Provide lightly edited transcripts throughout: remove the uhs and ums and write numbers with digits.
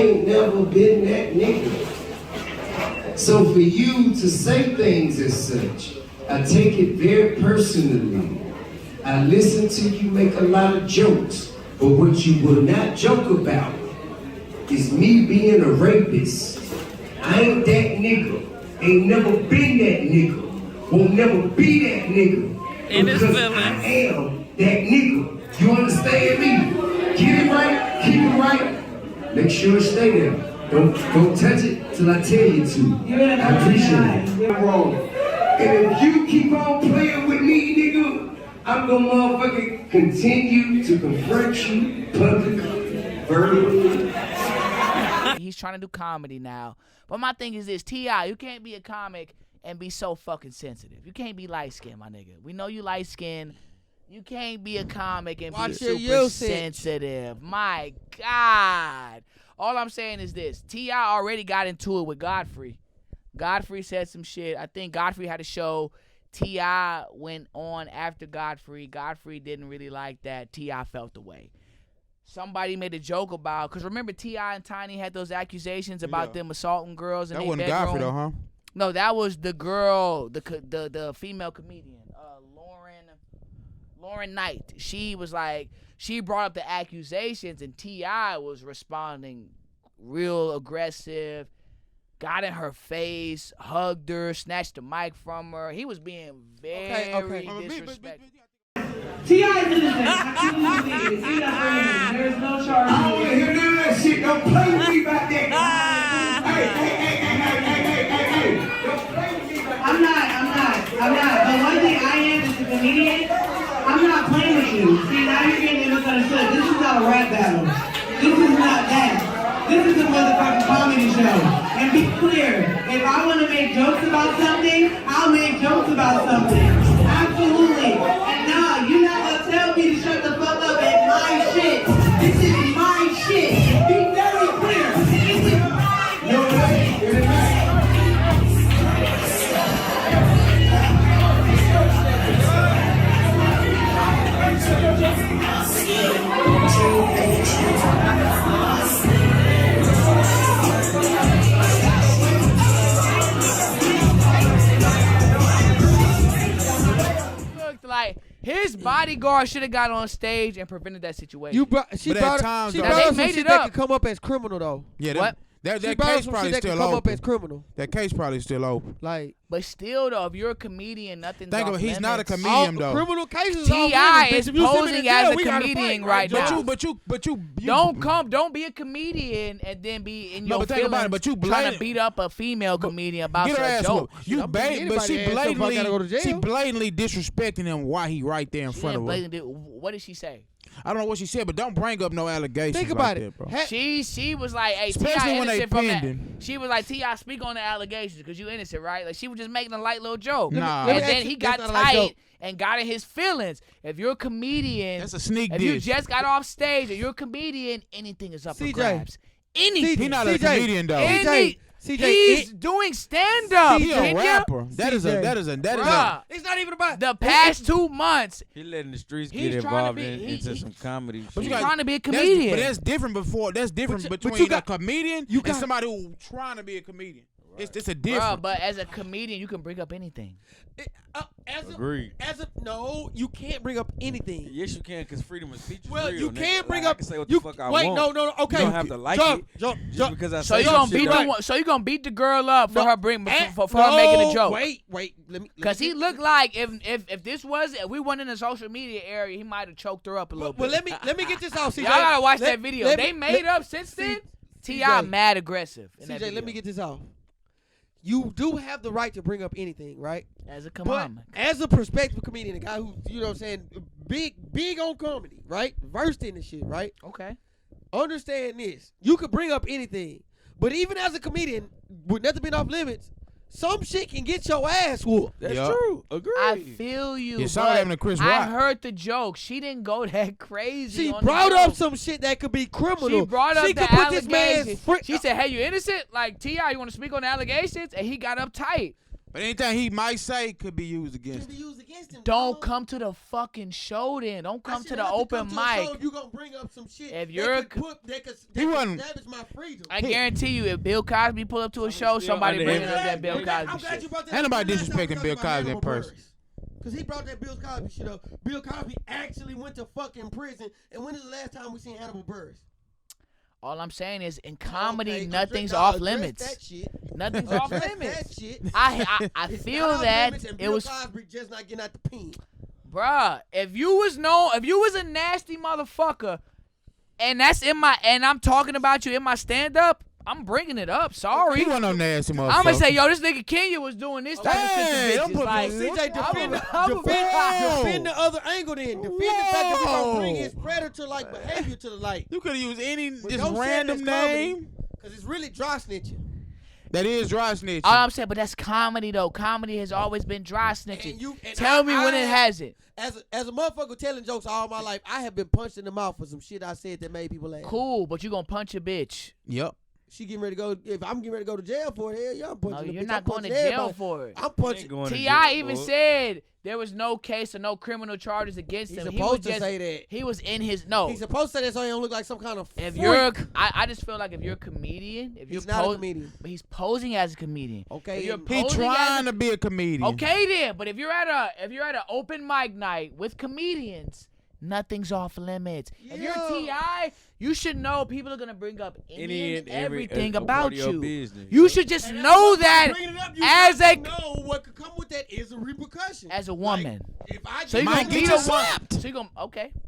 ain't never been that nigga. So for you to say things as such, I take it very personally. I listen to you make a lot of jokes, but what you will not joke about is me being a rapist. I ain't that nigga. Ain't never been that nigga. Won't never be that nigga. Because I am that nigga. You understand me? Get it right, keep it right. Make sure it stay there. Don't touch it till I tell you to. I appreciate it. And if you keep on playing with me, nigga, I'm gonna motherfucking continue to confront you publicly, verbally. He's trying to do comedy now. But my thing is this, T.I., you can't be a comic and be so fucking sensitive. You can't be light-skinned, my nigga. We know you light-skinned. You can't be a comic and be super sensitive. My God. All I'm saying is this. T.I. already got into it with Godfrey. Godfrey said some shit. I think Godfrey had a show. T.I. went on after Godfrey. Godfrey didn't really like that. T.I. felt the way. Somebody made a joke about, because remember T.I. and Tiny had those accusations about them assaulting girls in their bedroom? That wasn't Godfrey though, huh? No, that was the girl, the female comedian, Lauren Knight. She was like, she brought up the accusations and T.I. was responding real aggressive, got in her face, hugged her, snatched the mic from her. He was being very disrespectful. T.I. is innocent. I truly believe it. He's not bringing him. There's no charge. I don't want to hear none of that shit. Don't play with me about that. Hey. Don't play with me about that. I'm not. But one thing I am as a comedian, I'm not playing with you. See, now you're getting misunderstood. This is not a rap battle. This is not that. This is a motherfucking comedy show. And be clear, if I want to make jokes about something, I'll make jokes about something. Absolutely. And nah, you're not going to tell me to shut the fuck up at my shit. This is my shit. Be very clear. This is my shit. No, it is not. Like, his bodyguard should have got on stage and prevented that situation. She brought up some shit that could come up as criminal though. Yeah, what? That case probably still open. Up as criminal. That case probably still open. Like, but still though, if you're a comedian, nothing's think off of it, he's limits. not a comedian though. Criminal cases. T.I. is posing as a comedian right now. But you don't be a comedian and then be in your feelings but you trying to beat up a female comedian about some joke. But she blatantly disrespecting him while he right there in front of her. What did she say? I don't know what she said, but don't bring up no allegations. Think about like it, that, bro. She was like, "Hey, T.I. innocent from that." She was like, "T.I. speak on the allegations because you innocent, right?" Like she was just making a light little joke. Nah. And then he got tight and got in his feelings. If you're a comedian, that's a sneak diss. If you just got off stage and you're a comedian, anything is up for grabs. Anything. He's not a comedian though. CJ, he's doing stand-up. He's a rapper. That is a. It's not even about the past 2 months. He letting the streets get involved into some comedy. But he's trying to be a comedian. But that's different between a comedian and somebody who's trying to be a comedian. Right. It's a difference. But as a comedian, you can bring up anything. Agreed. No, you can't bring up anything. Yes, you can, because freedom of speech is well, real. You can't bring up. I can say what the fuck I want. No. Okay. You don't have to like it. Just because I say So you gonna beat the girl up for her making a joke? Wait. Because he looked like if this was we weren't in the social media area, he might have choked her up a little bit. Well, let me get this out, CJ. Y'all gotta watch that video. They made up since then. T.I. mad aggressive. CJ, let me get this out. You do have the right to bring up anything, right? As a comic. As a prospective comedian, a guy who, you know what I'm saying, big on comedy, right? Versed in this shit, right? Okay. Understand this. You could bring up anything. But even as a comedian, with nothing being off limits, some shit can get your ass whooped. That's true. Agree. I feel you. You saw him to Chris Rock. I heard the joke. She didn't go that crazy. She brought up some shit that could be criminal. She brought up the allegations. This man's she said, "Hey, you innocent? Like T.I., you want to speak on the allegations?" And he got uptight. But anything he might say could be used against him. Don't come to the fucking show then. Don't come to the open mic. If you gonna bring up some shit, if you're, they could establish my freedom. I guarantee you, if Bill Cosby pull up to a show, somebody bringing up that Bill Cosby shit. Ain't nobody disrespecting Bill Cosby in person. Because he brought that Bill Cosby shit up. Bill Cosby actually went to fucking prison. And when is the last time we seen Hannibal Buress? All I'm saying is, in comedy, nothing's off limits. That shit. Nothing's off limits. That shit. I feel that it was. Cosby just not getting out the pen. Bruh, if you was a nasty motherfucker, and I'm talking about you in my stand up, I'm bringing it up. Sorry. He wasn't no nasty motherfucker. I'm gonna say, yo, this nigga Kenya was doing this type of shit to bitches. Like, CJ, defend the other angle then. Defend the fact that we're gonna bring his predator-like behavior to the light. You could have used any just random name. Because it's really dry snitching. That is dry snitching. All I'm saying, but that's comedy though. Comedy has always been dry snitching. Tell me when it hasn't. As a motherfucker telling jokes all my life, I have been punched in the mouth for some shit I said that made people laugh. Cool, but you gonna punch a bitch. Yep. She getting ready to go. If I'm getting ready to go to jail for it, hell yeah, I'm punching. No, the you're bitch. not going to jail for it. I'm punching. T.I. even said there was no case or no criminal charges against him. He's supposed to say that. He was in his no. He's supposed to say that so he don't look like some kind of. If you're, I just feel like if you're a comedian, if he's you're not a comedian, but he's posing as a comedian. Okay, he's trying to be a comedian. Okay then, but if you're at an open mic night with comedians, nothing's off limits. Yeah. If you're T.I., you should know people are gonna bring up any and everything about you. Business, you should just know that as a know what could come with that is a repercussion. As a woman, like, if I so you might get you slapped. So you gonna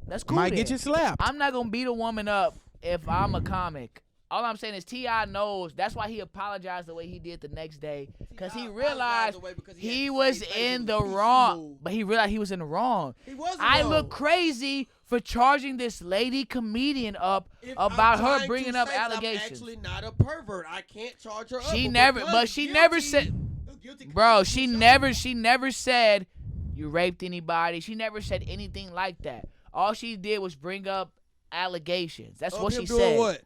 that's cool. Might get you slapped. I'm not gonna beat a woman up if I'm a comic. All I'm saying is T.I. knows. That's why he apologized the way he did the next day, because he realized he was in the wrong. But he realized he was in the wrong. He wasn't I wrong. Look crazy for charging this lady comedian up about her bringing up allegations. I'm actually not a pervert. I can't charge her up. She never said, bro. She never said you raped anybody. She never said anything like that. All she did was bring up allegations. That's what she said. What?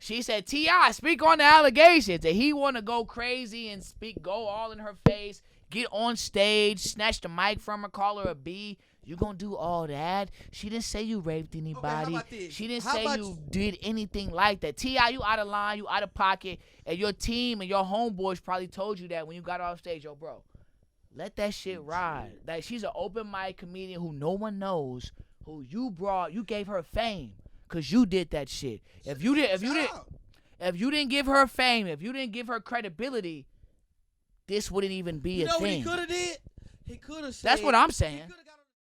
She said, T.I., speak on the allegations. And he want to go crazy and go all in her face, get on stage, snatch the mic from her, call her a B. You going to do all that? She didn't say you raped anybody. She didn't say you did anything like that. T.I., you out of line, you out of pocket, and your team and your homeboys probably told you that when you got off stage. Yo, bro, let that shit ride. Like, she's an open mic comedian who no one knows, who you gave her fame. Cause you did that shit. If you didn't give her fame, if you didn't give her credibility, this wouldn't even be a thing. What he could have did? He could have. That's what I'm saying.